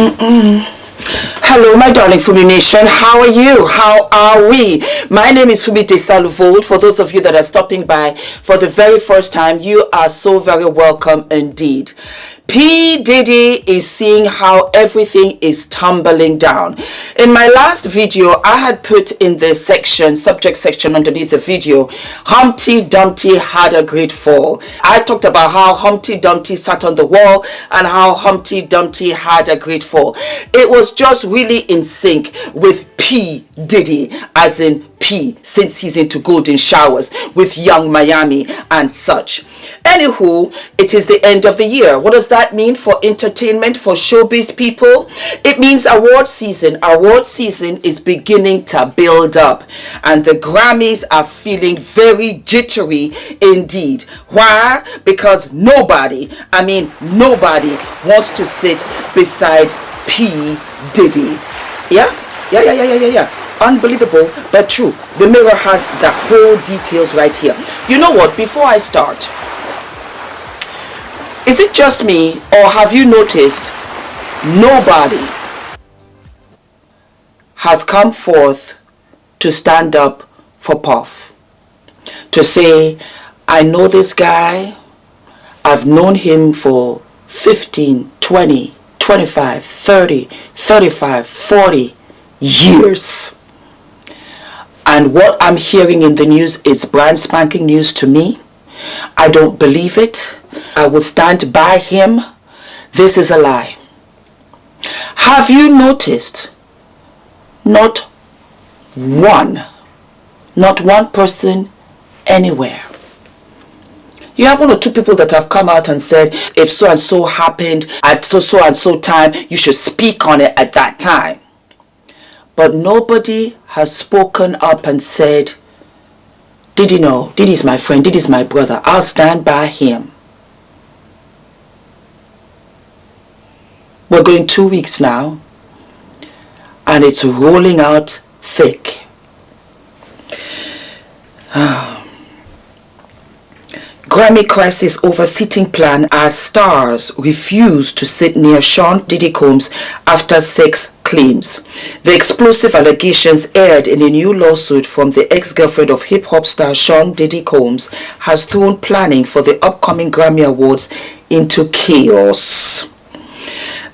Hello, my darling Fumi Nation. How are you? How are we? My name is Fumidesaluvold. For those of you that are stopping by for the very first time, you are so very welcome indeed. P. Diddy is seeing how everything is tumbling down. In my last video, I had put in the subject section underneath the video, Humpty Dumpty had a great fall. I talked about how Humpty Dumpty sat on the wall and how Humpty Dumpty had a great fall. It was just really in sync with P. Diddy, as in P, since he's into golden showers with Young Miami and such. Anywho, it is the end of the year. What does that mean for entertainment, for showbiz people? It means award season. Award season is beginning to build up, and the Grammys are feeling very jittery indeed. Why? Because nobody wants to sit beside P. Diddy. Yeah. Unbelievable, but true. The Mirror has the whole details right here. You know what? Before I start, is it just me, or have you noticed nobody has come forth to stand up for Puff? To say, I know this guy, I've known him for 15, 20, 25, 30, 35, 40 years. And what I'm hearing in the news is brand spanking news to me. I don't believe it. I will stand by him. This is a lie. Have you noticed not one person anywhere? You have one or two people that have come out and said, if so and so happened at so and so time, you should speak on it at that time. But nobody has spoken up and said, Diddy, no, Diddy's my friend, Diddy's my brother, I'll stand by him. We're going 2 weeks now, and it's rolling out thick. Grammy crisis over seating plan as stars refuse to sit near Sean Diddy Combs after sex claims. The explosive allegations aired in a new lawsuit from the ex-girlfriend of hip-hop star Sean Diddy Combs has thrown planning for the upcoming Grammy Awards into chaos.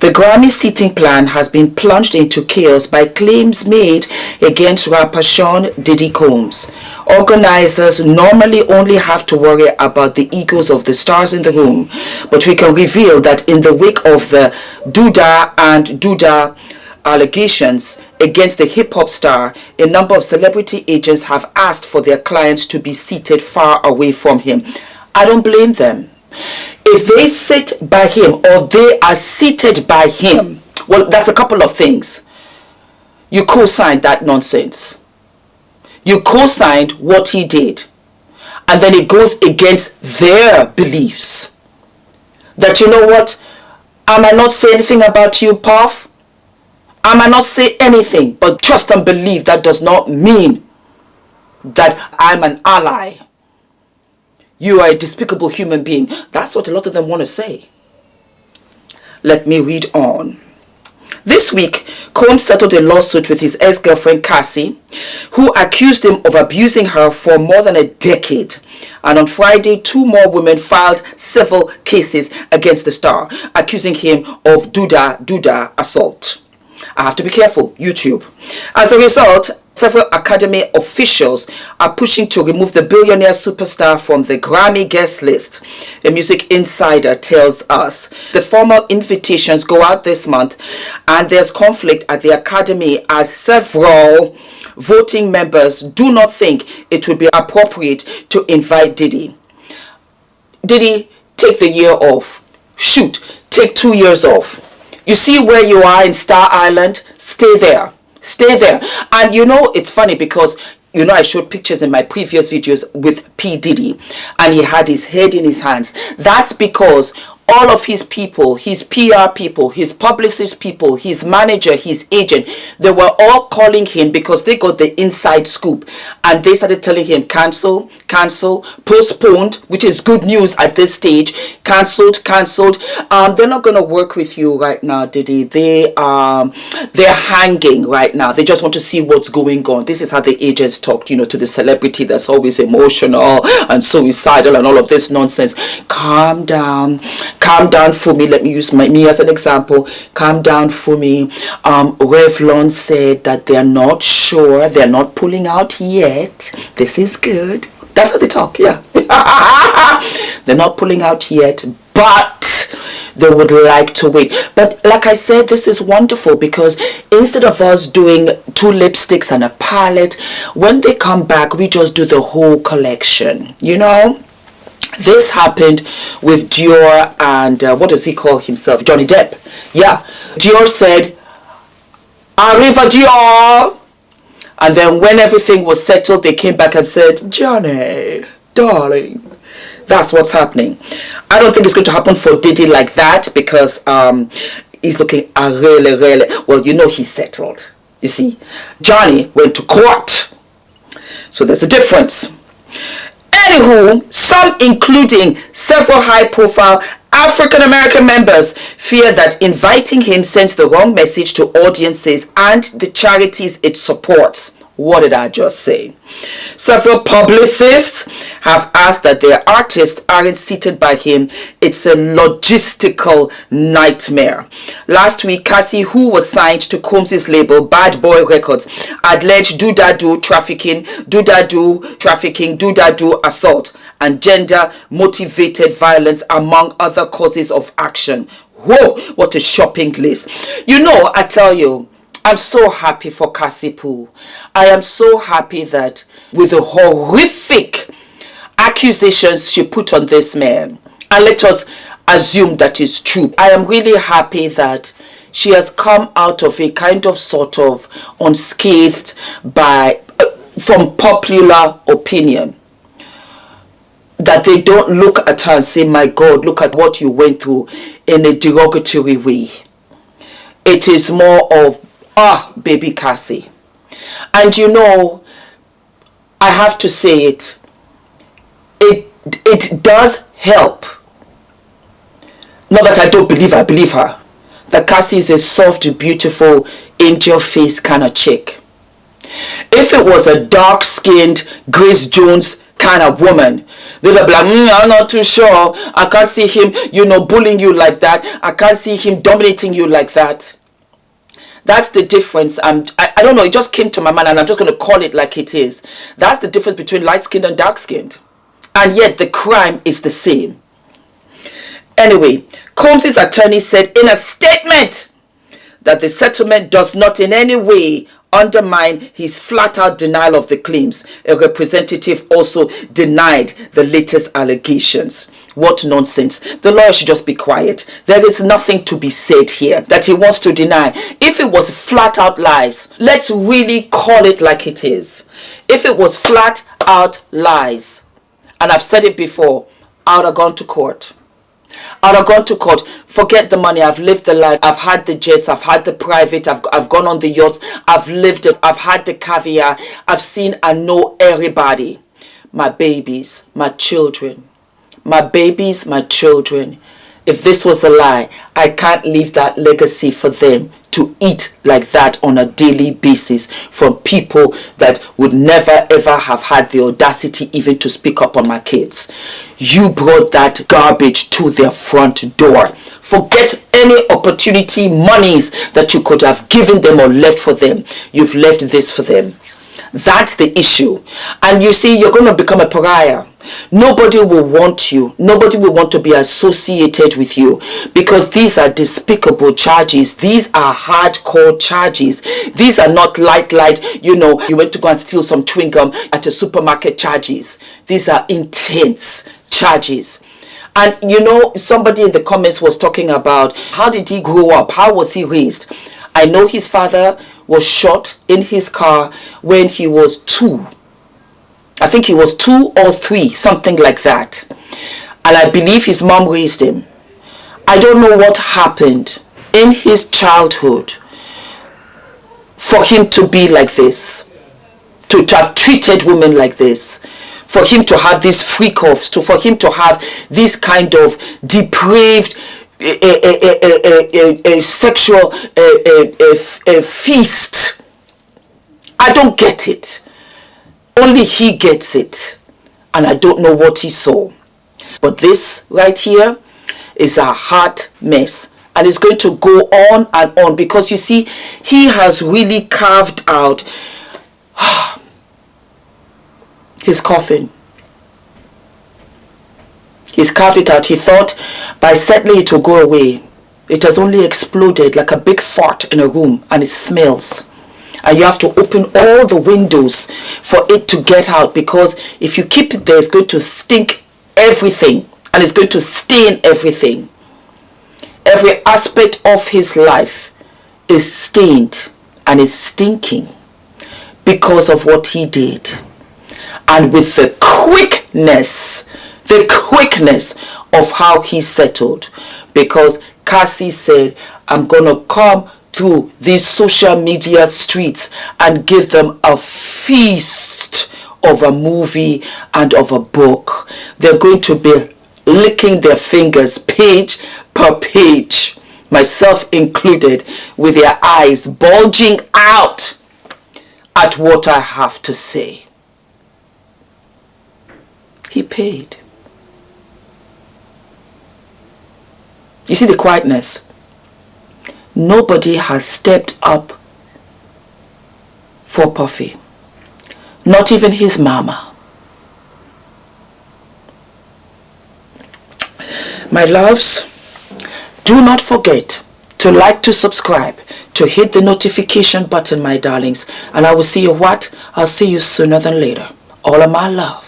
The Grammy seating plan has been plunged into chaos by claims made against rapper Sean Diddy Combs. Organizers normally only have to worry about the egos of the stars in the room, but we can reveal that in the wake of the Duda allegations against the hip-hop star, a number of celebrity agents have asked for their clients to be seated far away from him. I don't blame them. If they sit by him or they are seated by him, well, that's a couple of things. You co-signed that nonsense. You co-signed what he did. And then it goes against their beliefs. That, you know what, I might not say anything about you, Puff. I might not say anything, but trust and believe that does not mean that I'm an ally. You are a despicable human being. That's what a lot of them want to say. Let me read on. This week, Combs settled a lawsuit with his ex-girlfriend Cassie, who accused him of abusing her for more than a decade. And on Friday, 2 more women filed civil cases against the star, accusing him of Duda assault. I have to be careful, YouTube. As a result, several Academy officials are pushing to remove the billionaire superstar from the Grammy guest list. A Music Insider tells us the formal invitations go out this month, and there's conflict at the Academy as several voting members do not think it would be appropriate to invite Diddy. Diddy, take the year off. Shoot, take 2 years off. You see where you are in Star Island? Stay there. Stay there. And you know, it's funny because, you know, I showed pictures in my previous videos with P. Diddy and he had his head in his hands. That's because all of his people, his PR people, his publicist people, his manager, his agent, they were all calling him because they got the inside scoop, and they started telling him cancel, postponed, which is good news at this stage. Cancelled. They're not going to work with you right now, Diddy. They're hanging right now. They just want to see what's going on. This is how the agents talk, to the celebrity that's always emotional and suicidal and all of this nonsense. Calm down, Fumi. Let me use me as an example. Calm down, Fumi. Revlon said that they're not sure. They're not pulling out yet. This is good. That's how they talk, yeah. They're not pulling out yet, but they would like to wait. But like I said, this is wonderful because instead of us doing 2 lipsticks and a palette, when they come back, we just do the whole collection, This happened with Dior and what does he call himself? Johnny Depp. Yeah. Dior said, Arriva Dior. And then when everything was settled, they came back and said, Johnny, darling. That's what's happening. I don't think it's going to happen for Diddy like that because he's looking really, well, he's settled. You see, Johnny went to court. So there's a difference. Anywho, some, including several high-profile African-American members, fear that inviting him sends the wrong message to audiences and the charities it supports. What did I just say? Several publicists have asked that their artists aren't seated by him. It's a logistical nightmare. Last week, Cassie, who was signed to Combs' label Bad Boy Records, alleged do-da-do trafficking, do-da-do assault, and gender-motivated violence, among other causes of action. Whoa, what a shopping list. I tell you, I'm so happy for Cassie Poo. I am so happy that with the horrific accusations she put on this man, and let us assume that is true, I am really happy that she has come out of a kind of sort of unscathed from popular opinion. That they don't look at her and say, my God, look at what you went through in a derogatory way. It is more of, baby Cassie. And I have to say it does help. Not that I don't believe her, I believe her. That Cassie is a soft, beautiful, angel face kind of chick. If it was a dark-skinned Grace Jones kind of woman, they'd be like, I'm not too sure. I can't see him, bullying you like that. I can't see him dominating you like that. That's the difference. I don't know. It just came to my mind and I'm just going to call it like it is. That's the difference between light-skinned and dark-skinned. And yet the crime is the same. Anyway, Combs' attorney said in a statement that the settlement does not in any way undermine his flat-out denial of the claims. A representative also denied the latest allegations. What nonsense. The lawyer should just be quiet. There is nothing to be said here that he wants to deny. If it was flat-out lies, let's really call it like it is. If it was flat-out lies, and I've said it before, I would have gone to court. I would have gone to court. Forget the money. I've lived the life. I've had the jets. I've had the private. I've gone on the yachts. I've lived it. I've had the caviar. I've seen and know everybody. My babies, my children. My babies, my children. If this was a lie, I can't leave that legacy for them to eat like that on a daily basis from people that would never ever have had the audacity even to speak up on my kids. You brought that garbage to their front door. Forget any opportunity, monies that you could have given them or left for them. You've left this for them. That's the issue. And you see, you're going to become a pariah. Nobody will want you. Nobody will want to be associated with you because these are despicable charges. These are hardcore charges. These are not light, you went to go and steal some chewing gum at a supermarket charges. These are intense charges. And somebody in the comments was talking about how did he grow up? How was he raised? I know his father was shot in his car when he was 2. I think he was 2 or 3, something like that. And I believe his mom raised him. I don't know what happened in his childhood for him to be like this, to have treated women like this, for him to have these freak-offs, for him to have this kind of depraved sexual feast. I don't get it. Only he gets it. And I don't know what he saw. But this right here is a hot mess. And it's going to go on and on, because you see, he has really carved out his coffin. He's carved it out. He thought by settling it will go away. It has only exploded like a big fart in a room, and it smells. And you have to open all the windows for it to get out, because if you keep it there, it's going to stink everything, and it's going to stain everything. Every aspect of his life is stained and is stinking because of what he did. And with the quickness of how he settled, because Cassie said, I'm going to come through these social media streets and give them a feast of a movie and of a book. They're going to be licking their fingers page per page, myself included, with their eyes bulging out at what I have to say. He paid. You see the quietness? Nobody has stepped up for Puffy. Not even his mama. My loves, do not forget to like, to subscribe, to hit the notification button, my darlings. And I will see you what? I'll see you sooner than later. All of my love.